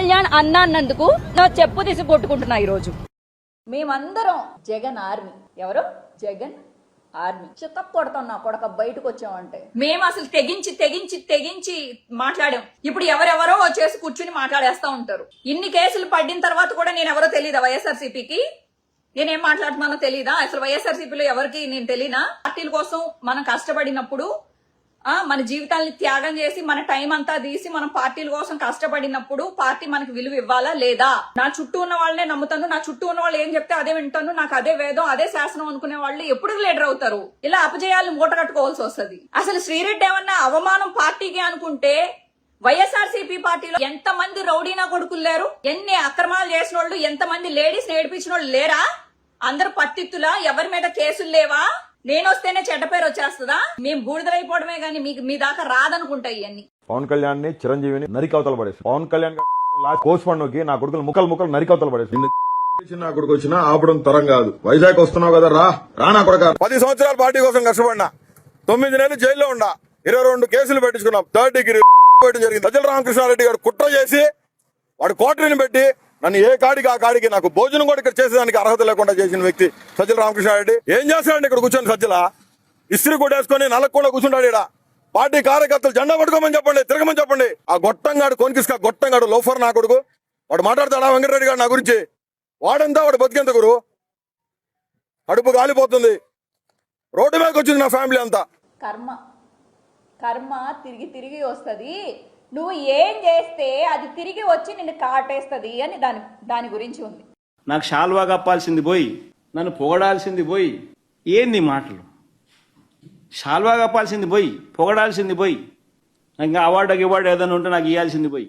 కళ్యాణ్ అన్న అన్నందుకు నా చెప్పు తీసి కొట్టుకుంటున్నా ఈ రోజు. మేమందరం జగన్ ఆర్మీ. ఎవరు? జగన్ ఆర్మీ. చిత్త కొడతాం నా కొడక బయటకు వచ్చామంటే. మేము అసలు తెగించి తెగించి తెగించి మాట్లాడాం. ఇప్పుడు ఎవరెవరో వచ్చేసి కూర్చుని మాట్లాడేస్తా ఉంటారు. ఇన్ని కేసులు పడిన తర్వాత కూడా నేను ఎవరో తెలీదా వైఎస్ఆర్సీపీకి? నేనేం మాట్లాడుతున్నానో తెలీదా? అసలు వైఎస్ఆర్సీపీలో ఎవరికి నేను తెలీనా? పార్టీల కోసం మనం కష్టపడినప్పుడు మన జీవితాన్ని త్యాగం చేసి మన టైం అంతా తీసి మనం పార్టీల కోసం కష్టపడినప్పుడు పార్టీ మనకి విలువ ఇవ్వాలా లేదా? నా చుట్టూ ఉన్న వాళ్ళనే నమ్ముతాను. నా చుట్టూ ఉన్న వాళ్ళు ఏం చెప్తే అదే వింటాను. నాకు అదే వేదం అదే శాసనం అనుకునే వాళ్ళు ఎప్పుడు లీడర్ అవుతారు? ఇలా అపజయాలు మూట కట్టుకోవాల్సి వస్తుంది. అసలు శ్రీరెడ్డి ఏమన్నా అవమానం పార్టీకి అనుకుంటే వైఎస్ఆర్సీపీ పార్టీలో ఎంత మంది రౌడీనా కొడుకులు లేరు? ఎన్ని అక్రమాలు చేసిన వాళ్ళు, ఎంత మంది లేడీస్ నేర్పించిన వాళ్ళు లేరా? అందరు పత్తిత్తులా? ఎవరి మీద కేసులు లేవా? నేను వస్తేనే చెడ్డ పేరు వచ్చేస్తుందా? మేము బూడిదలైపోవడమే గానీ మీకు మీ దాకా రాదనుకుంటా. ఇవన్నీ పవన్ కళ్యాణ్ ని చిరంజీవిని నరికవతలు పడేసి పవన్ కళ్యాణ్ కోచ్ పండుకి నా కొడుకులు ముక్కలు నరికవతలు పడేసి నా కొడుకు వచ్చినా ఆపడం తరం కాదు. వైజాగ్ వస్తున్నావు కదా రా నా కొడుక. 10 సంవత్సరాల పార్టీ కోసం కష్టపడినా, 9 నెలలు జైల్లో ఉన్నా, 22 కేసులు పెట్టించుకున్నాం. 3rd డిగ్రీ జరిగింది. సజ్జల రామకృష్ణారెడ్డి గారు కుట్ర చేసి వాడు కోటరీని పెట్టి నన్ను ఏ కాడికి ఆ కాడికి నాకు భోజనం కూడా ఇక్కడ చేసేదానికి అర్హత లేకుండా చేసిన వ్యక్తి సజ్జల రామకృష్ణారెడ్డి. ఏం చేస్తాడండి ఇక్కడ కూర్చొని? సజ్జల ఇస్త్రీ కొట్టేసుకొని నలకు కూడా కూర్చుంటాడు. ఇక్కడ పార్టీ కార్యకర్తలు జెండా పట్టుకోమని చెప్పండి, తిరగమని చెప్పండి. ఆ గొట్టంగాడు కొనికిస్కా గొట్టంగాడు లోఫర్ నా కొడుకు వాడు మాట్లాడతాడా వెంకటరెడ్డి గారు నా గురించి? వాడంతా వాడు బతికేంత గురు అడుపు కాలిపోతుంది. రోడ్డు మీదకి వచ్చింది నా ఫ్యామిలీ అంతా. కర్మ తిరిగి తిరిగి వస్తుంది. నువ్వు ఏం చేస్తే అది తిరిగి వచ్చి నిన్ను కాటేస్తుంది అని దాని గురించి ఉంది. నాకు షాల్వా కప్పాల్సింది పోయి నన్ను పొగడాల్సింది పోయి ఏంది మాటలు? షాల్వా కప్పాల్సింది పోయి పొగడాల్సింది పోయి ఇంకా అవార్డు ఏదైనా ఉంటే నాకు ఇవ్వాల్సింది పోయి